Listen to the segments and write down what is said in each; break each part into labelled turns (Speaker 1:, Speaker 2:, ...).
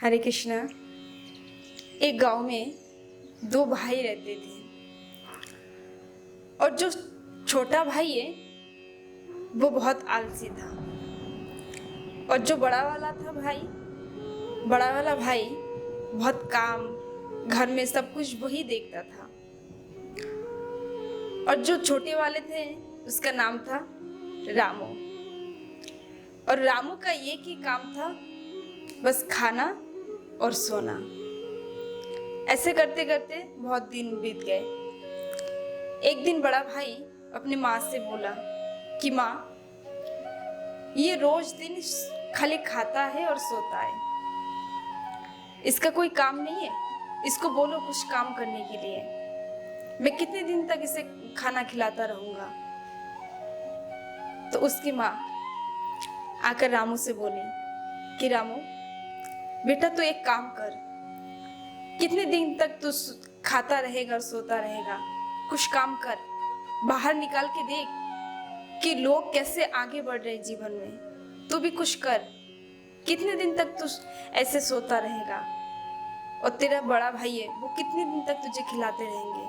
Speaker 1: हरे कृष्णा। एक गांव में दो भाई रहते थे और जो छोटा भाई है वो बहुत आलसी था और जो बड़ा वाला भाई बहुत काम घर में सब कुछ वही देखता था। और जो छोटे वाले थे उसका नाम था रामू। और रामू का एक ही काम था, बस खाना और सोना। ऐसे करते करते बहुत दिन बीत गए। एक दिन बड़ा भाई अपनी माँ से बोला कि माँ, ये रोज दिन खाली खाता है और सोता है, इसका कोई काम नहीं है, इसको बोलो कुछ काम करने के लिए। मैं कितने दिन तक इसे खाना खिलाता रहूंगा। तो उसकी माँ आकर रामू से बोली कि रामू बेटा, तू एक काम कर, कितने दिन तक तू खाता रहेगा और सोता रहेगा, कुछ काम कर, बाहर निकाल के देख कि लोग कैसे आगे बढ़ रहे जीवन में। तू भी कुछ कर, कितने दिन तक तू ऐसे सोता रहेगा और तेरा बड़ा भाई है वो कितने दिन तक तुझे खिलाते रहेंगे।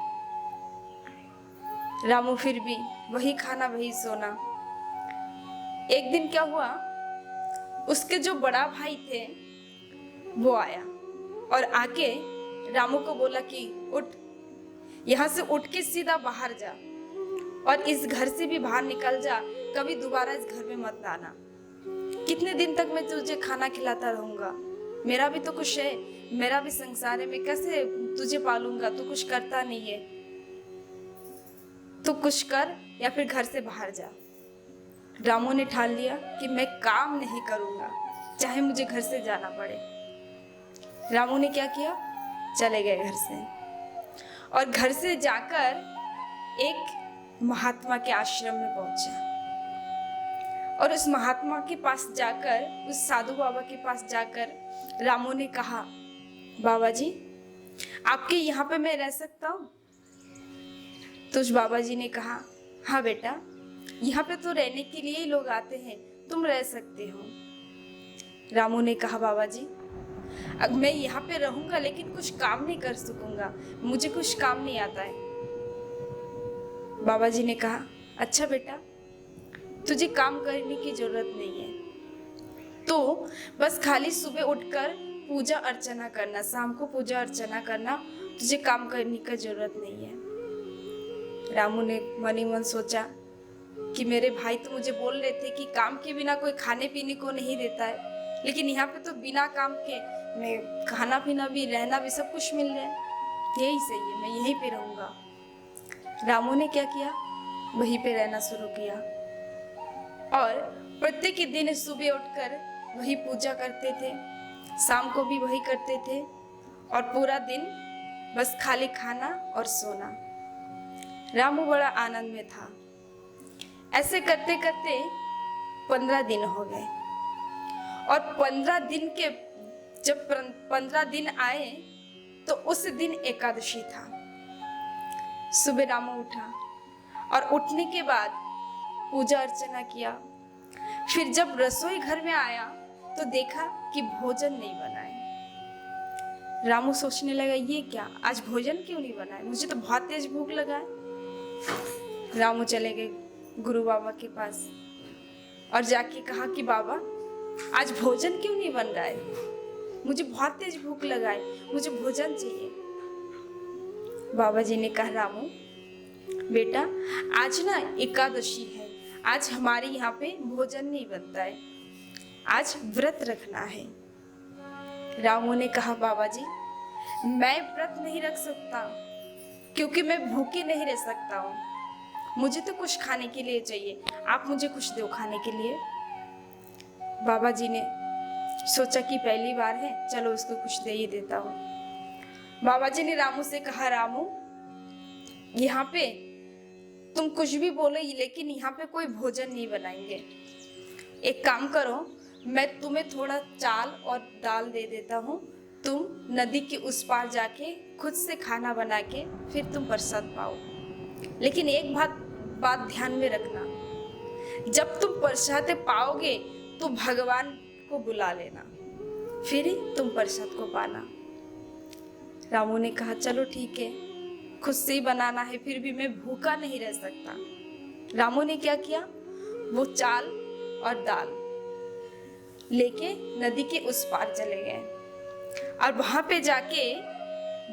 Speaker 1: रामू फिर भी वही खाना वही सोना। एक दिन क्या हुआ, उसके जो बड़ा भाई थे वो आया और आके रामू को बोला कि उठ, यहाँ से उठ के सीधा बाहर जा और इस घर से भी बाहर निकल जा, कभी दोबारा इस घर में मत आना। कितने दिन तक मैं तुझे खाना खिलाता रहूंगा, मेरा भी तो कुछ है, मेरा भी संसार है, मैं कैसे तुझे पालूंगा, तू कुछ करता नहीं है, तू कुछ कर या फिर घर से बाहर जा। रामू ने ठान लिया कि मैं काम नहीं करूंगा, चाहे मुझे घर से जाना पड़े। रामू ने क्या किया, चले गए घर से और घर से जाकर एक महात्मा के आश्रम में पहुंचा और उस महात्मा के पास जाकर, उस साधु बाबा के पास जाकर रामू ने कहा, बाबा जी आपके यहाँ पे मैं रह सकता हूँ? तो उस बाबा जी ने कहा, हाँ बेटा, यहाँ पे तो रहने के लिए ही लोग आते हैं, तुम रह सकते हो। रामू ने कहा, बाबा जी अब मैं यहाँ पे रहूंगा लेकिन कुछ काम नहीं कर सकूंगा, मुझे कुछ काम नहीं आता है। बाबा जी ने कहा, अच्छा बेटा, तुझे काम करने की जरूरत नहीं है, तो बस खाली सुबह उठकर पूजा अर्चना करना, शाम को पूजा अर्चना करना, तुझे काम करने की जरूरत नहीं है। रामू ने मन ही मन सोचा कि मेरे भाई तो मुझे बोल रहे थे कि काम के बिना कोई खाने पीने को नहीं देता है, लेकिन यहाँ पे तो बिना काम के मैं खाना पीना भी, रहना भी, सब कुछ मिल रहा है, यही सही है, मैं यहीं पे रहूँगा। रामू ने क्या किया, वहीं पे रहना शुरू किया और प्रत्येक दिन सुबह उठकर वही पूजा करते थे, शाम को भी वही करते थे और पूरा दिन बस खाली खाना और सोना। रामू बड़ा आनंद में था। ऐसे करते करते 15 दिन हो गए और 15 दिन के जब 15 दिन आए तो उस दिन एकादशी था। सुबह रामू उठा और उठने के बाद पूजा अर्चना किया। फिर जब रसोई घर में आया तो देखा कि भोजन नहीं बना है। रामू सोचने लगा, ये क्या, आज भोजन क्यों नहीं बना है, मुझे तो बहुत तेज भूख लगा है। रामू चले गए गुरु बाबा के पास और जाके कहा कि बाबा आज भोजन क्यों नहीं बन रहा है, मुझे बहुत तेज भूख लगा है, मुझे भोजन चाहिए। बाबा जी ने कहा, रामू बेटा, आज ना एकादशी है, आज हमारे यहाँ पे भोजन नहीं बनता है, आज व्रत रखना है। रामू ने कहा, बाबा जी मैं व्रत नहीं रख सकता क्योंकि मैं भूखे नहीं रह सकता हूँ, मुझे तो कुछ खाने के लिए चाहिए, आप मुझे कुछ दो खाने के लिए। बाबा जी ने सोचा कि पहली बार है, चलो उसको कुछ दे ही देता हूँ। बाबा जी ने रामू से कहा, रामू यहाँ पे तुम कुछ भी बोलो लेकिन यहाँ पे कोई भोजन नहीं बनाएंगे। एक काम करो, मैं तुम्हें थोड़ा चाल और दाल दे देता हूँ, तुम नदी के उस पार जाके खुद से खाना बना के फिर तुम प्रसाद पाओ। लेकिन एक बात ध्यान में रखना, जब तुम प्रसाद पाओगे तो भगवान को बुला लेना, फिर ही तुम प्रसाद को पाना। रामू ने कहा चलो ठीक है, खुद से ही बनाना है, फिर भी मैं भूखा नहीं रह सकता। रामू ने क्या किया, वो चाल और दाल लेके नदी के उस पार चले गए और वहां पे जाके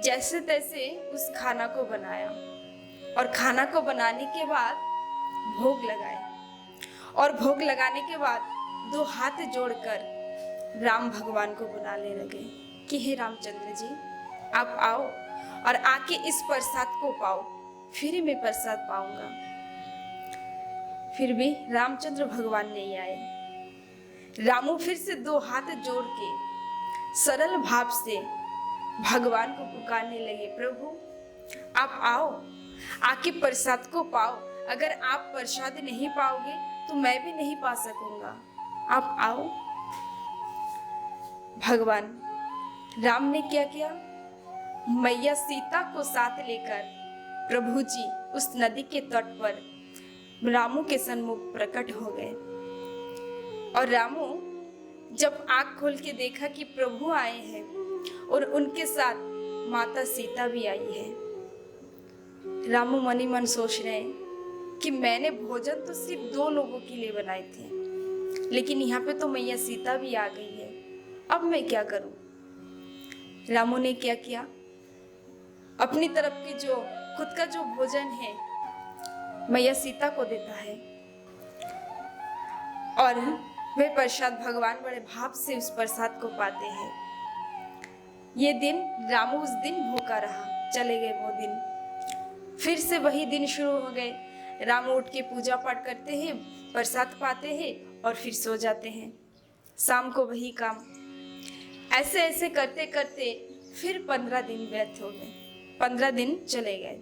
Speaker 1: जैसे तैसे उस खाना को बनाया और खाना को बनाने के बाद भोग लगाए और भोग लगाने के बाद दो हाथ जोड़कर राम भगवान को बुलाने लगे कि हे रामचंद्र जी, आप आओ और आके इस प्रसाद को पाओ, फिर ही मैं प्रसाद पाऊंगा। फिर भी रामचंद्र भगवान नहीं आए। रामू फिर से दो हाथ जोड़ के सरल भाव से भगवान को पुकारने लगे, प्रभु आप आओ, आके प्रसाद को पाओ। अगर आप प्रसाद नहीं पाओगे तो मैं भी नहीं पा सकूंगा, आप आओ। भगवान राम ने क्या किया, मैया सीता को साथ लेकर प्रभु जी उस नदी के तट पर रामू के सन्मुख प्रकट हो गए। और रामू जब आंख खोल के देखा कि प्रभु आए हैं और उनके साथ माता सीता भी आई है, रामू मनी मन सोच रहे हैं कि मैंने भोजन तो सिर्फ 2 लोगों के लिए बनाए थे, लेकिन यहाँ पे तो मैया सीता भी आ गई है, अब मैं क्या करूं। रामू ने क्या किया, अपनी तरफ की जो खुद का जो भोजन है मैया सीता को देता है और वे प्रसाद भगवान बड़े भाव से उस प्रसाद को पाते हैं। ये दिन रामू उस दिन भूखा रहा, चले गए वो दिन। फिर से वही दिन शुरू हो गए। रामू उठ के पूजा पाठ करते हैं, प्रसाद पाते हैं और फिर सो जाते हैं। शाम को वही काम, ऐसे ऐसे करते करते फिर 15 दिन व्यर्थ हो गए। 15 दिन चले गए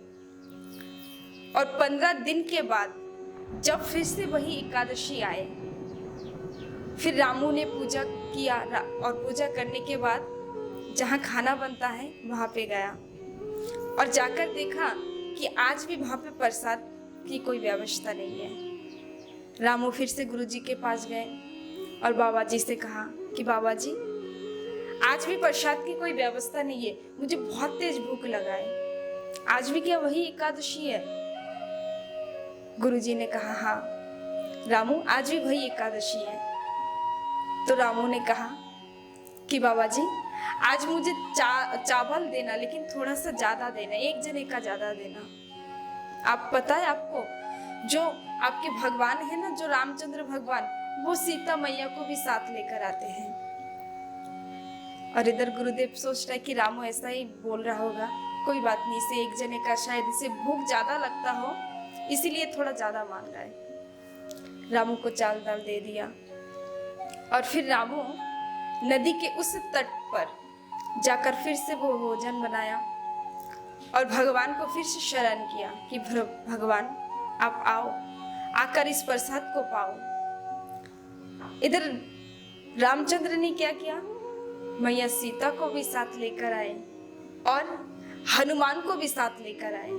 Speaker 1: और 15 दिन के बाद जब फिर से वही एकादशी आए, फिर रामू ने पूजा किया और पूजा करने के बाद जहाँ खाना बनता है वहाँ पे गया और जाकर देखा कि आज भी वहाँ पे प्रसाद की कोई व्यवस्था नहीं है। रामू फिर से गुरुजी के पास गए और बाबा जी से कहा कि बाबा जी, आज भी प्रसाद की कोई व्यवस्था नहीं है, मुझे बहुत तेज भूख लगा है, आज भी क्या वही एकादशी है। गुरुजी ने कहा हाँ रामू, आज भी वही एकादशी है। तो रामू ने कहा कि बाबा जी, आज मुझे चावल देना, लेकिन थोड़ा सा ज्यादा देना, 1 जने का ज्यादा देना। आप पता है आपको, जो आपके भगवान है ना, जो रामचंद्र भगवान, वो सीता मैया को भी साथ लेकर आते हैं। और इधर गुरुदेव सोच रहा है कि रामू ऐसा ही बोल रहा होगा, कोई बात नहीं, इसे 1 जने का शायद इसे भूख ज्यादा लगता हो, इसीलिए थोड़ा ज्यादा मांग रहा है। रामू को चाल दाल दे दिया और फिर रामू नदी के उस तट पर जाकर फिर से वो भोजन बनाया और भगवान को फिर से शरण किया कि भगवान आप आओ, आकर इस प्रसाद को पाओ। इधर रामचंद्र ने क्या किया, मैया सीता को भी साथ लेकर आए और हनुमान को भी साथ लेकर आए।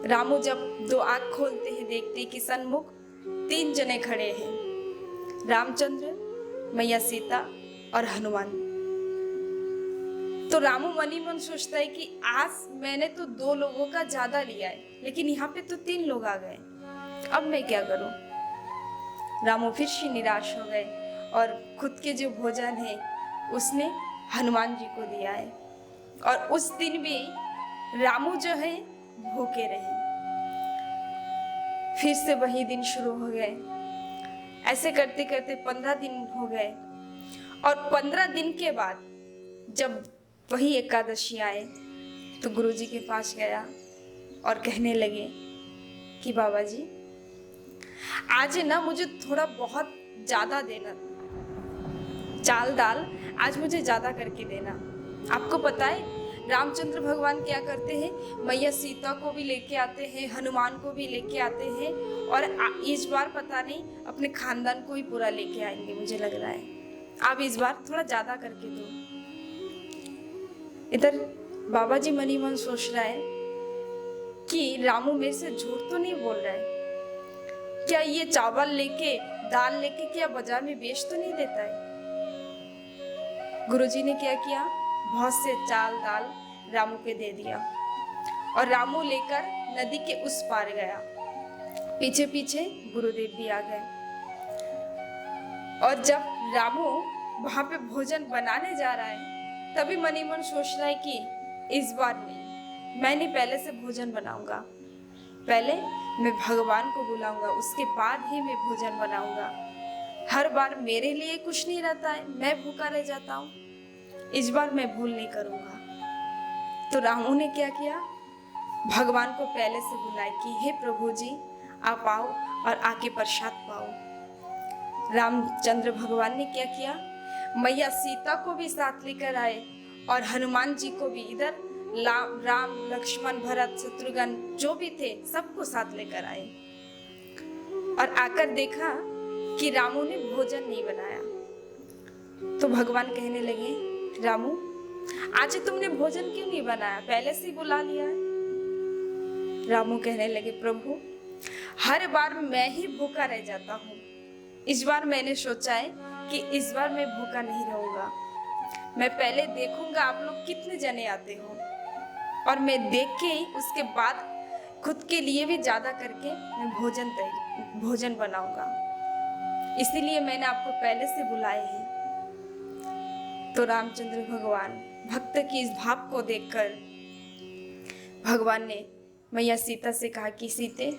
Speaker 1: रामू जब 2 आंख खोलते हैं, देखते कि सन्मुख 3 जने खड़े हैं, रामचंद्र, मैया सीता और हनुमान। तो रामू मनी मन सोचता है कि आज मैंने तो 2 लोगों का ज्यादा लिया है, लेकिन यहाँ पे तो 3 लोग आ गए, अब मैं क्या करूं। रामू फिर से निराश हो गए और खुद के जो भोजन है उसने हनुमान जी को दिया है और उस दिन भी रामू जो है भूखे रहे। फिर से वही दिन शुरू हो गए। ऐसे करते करते 15 दिन हो गए और 15 दिन के बाद जब वही एकादशी आए तो गुरुजी के पास गया और कहने लगे कि बाबा जी, आज ना मुझे थोड़ा बहुत ज्यादा देना, चाल दाल आज मुझे ज्यादा करके देना। आपको पता है रामचंद्र भगवान क्या करते हैं, मैया सीता को भी लेके आते हैं, हनुमान को भी लेके आते हैं और इस बार पता नहीं अपने खानदान को ही पूरा लेके आएंगे, मुझे लग रहा है। आप इस बार थोड़ा ज्यादा करके दो। इधर बाबा जी मनी मन सोच रहा है कि रामू मेरे से झूठ तो नहीं बोल रहा है, क्या ये चावल लेके दाल लेके क्या बाजार में बेच तो नहीं देता है। गुरुजी ने क्या किया, बहुत से चाल दाल रामू के दे दिया और रामू लेकर नदी के उस पार गया। पीछे पीछे गुरुदेव भी आ गए और जब रामू वहां पे भोजन बनाने जा रहा है तभी मन ही मन सोच रहा है कि इस बार नहीं, मैं नहीं, पहले से भोजन बनाऊंगा, पहले मैं भगवान को बुलाऊंगा, उसके बाद ही मैं भोजन बनाऊंगा। हर बार मेरे लिए कुछ नहीं रहता है, मैं भूखा रह जाता हूँ, इस बार मैं भूल नहीं करूंगा। तो रामू ने क्या किया, भगवान को पहले से बुलाया कि हे प्रभु जी आप आओ और आके प्रसाद पाओ। रामचंद्र भगवान ने क्या किया, मैया सीता को भी साथ लेकर आए और हनुमान जी को भी, इधर राम लक्ष्मण भरत शत्रुघ्न जो भी थे सबको साथ लेकर आए और आकर देखा कि रामू ने भोजन नहीं बनाया। तो भगवान कहने लगे, रामू आज तुमने भोजन क्यों नहीं बनाया, पहले से ही बुला लिया है। रामू कहने लगे, प्रभु हर बार मैं ही भूखा रह जाता हूँ, इस बार मैंने सोचा है कि इस बार मैं भूखा नहीं रहूंगा, मैं पहले देखूंगा आप लोग कितने जने आते हो और मैं देख के ही उसके बाद खुद के लिए भी ज्यादा करके मैं भोजन बनाऊंगा, इसीलिए मैंने आपको पहले से बुलाए हैं। तो रामचंद्र भगवान भक्त की इस भाव को देखकर भगवान ने मैया सीता से कहा कि सीते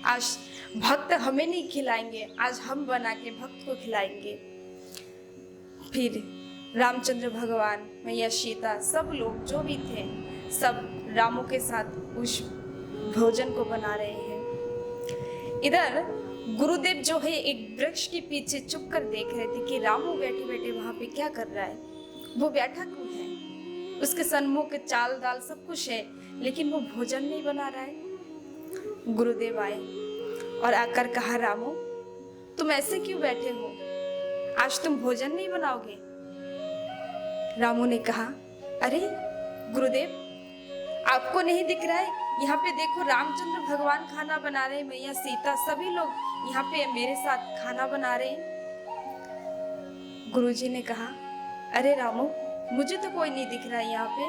Speaker 1: आज भक्त हमें नहीं खिलाएंगे, आज हम बना के भक्त को खिलाएंगे। फिर रामचंद्र भगवान, मैया सीता, सब लोग जो भी थे सब रामू के साथ उस भोजन को बना रहे हैं। इधर गुरुदेव जो है एक वृक्ष के पीछे चुप कर देख रहे थे कि रामू बैठे बैठे वहां पे क्या कर रहा है, वो बैठा क्यों है, उसके सन्मुख चाल दाल सब कुछ है लेकिन वो भोजन नहीं बना रहा है। गुरुदेव आए और आकर कहा, रामू तुम ऐसे क्यों बैठे हो, आज तुम भोजन नहीं बनाओगे। रामू ने कहा, अरे गुरुदेव आपको नहीं दिख रहा है, यहाँ पे देखो रामचंद्र भगवान खाना बना रहे हैं, मैया सीता सभी लोग यहाँ पे मेरे साथ खाना बना रहे हैं। गुरुजी ने कहा, अरे रामू मुझे तो कोई नहीं दिख रहा है यहाँ पे।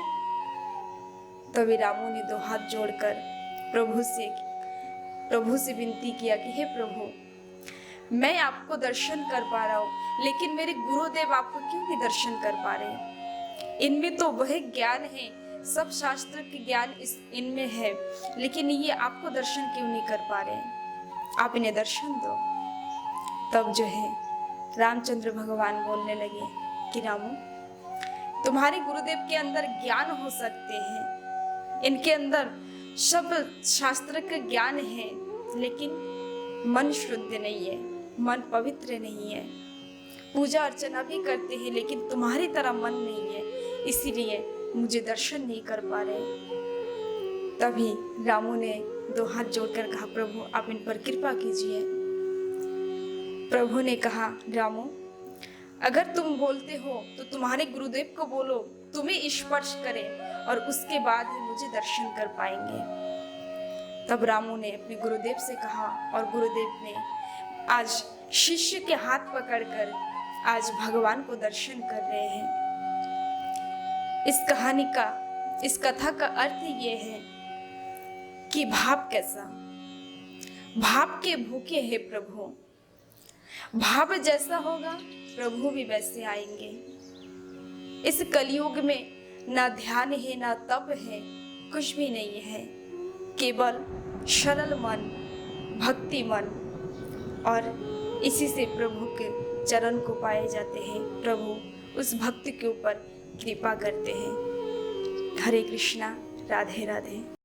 Speaker 1: तभी रामू ने दो हाथ जोड़कर प्रभु से विनती किया कि हे प्रभु मैं आपको दर्शन कर पा रहा हूँ लेकिन मेरे गुरुदेव आपको क्यों नहीं दर्शन कर पा रहे, इनमें तो वह ज्ञान है, सब शास्त्र के ज्ञान इनमें है, लेकिन ये आपको दर्शन क्यों नहीं कर पा रहे, आप इन्हें दर्शन दो। तब जो है रामचंद्र भगवान बोलने लगे कि रामू तुम्हारे गुरुदेव के अंदर ज्ञान हो सकते हैं, इनके अंदर सब शास्त्र का ज्ञान है लेकिन मन शुद्ध नहीं है, मन पवित्र नहीं है, पूजा अर्चना भी करते हैं लेकिन तुम्हारी तरह मन नहीं है, इसीलिए मुझे दर्शन नहीं कर पा रहे। तभी रामू ने दो हाथ जोड़कर कहा, प्रभु आप इन पर कृपा कीजिए। प्रभु ने कहा, रामू अगर तुम बोलते हो तो तुम्हारे गुरुदेव को बोलो तुम्हें स्पर्श करे और उसके बाद ही मुझे दर्शन कर पाएंगे। तब रामू ने अपने गुरुदेव से कहा और गुरुदेव ने आज शिष्य के हाथ पकड़कर आज भगवान को दर्शन कर रहे हैं। इस कथा का अर्थ ये है कि भाव कैसा, भाव के भूखे हैं प्रभु, भाव जैसा होगा प्रभु भी वैसे आएंगे। इस कलयुग में ना ध्यान है ना तप है, कुछ भी नहीं है, केवल सरल मन, भक्ति मन, और इसी से प्रभु के चरण को पाए जाते हैं। प्रभु उस भक्ति के ऊपर कृपा करते हैं। हरे कृष्णा, राधे राधे।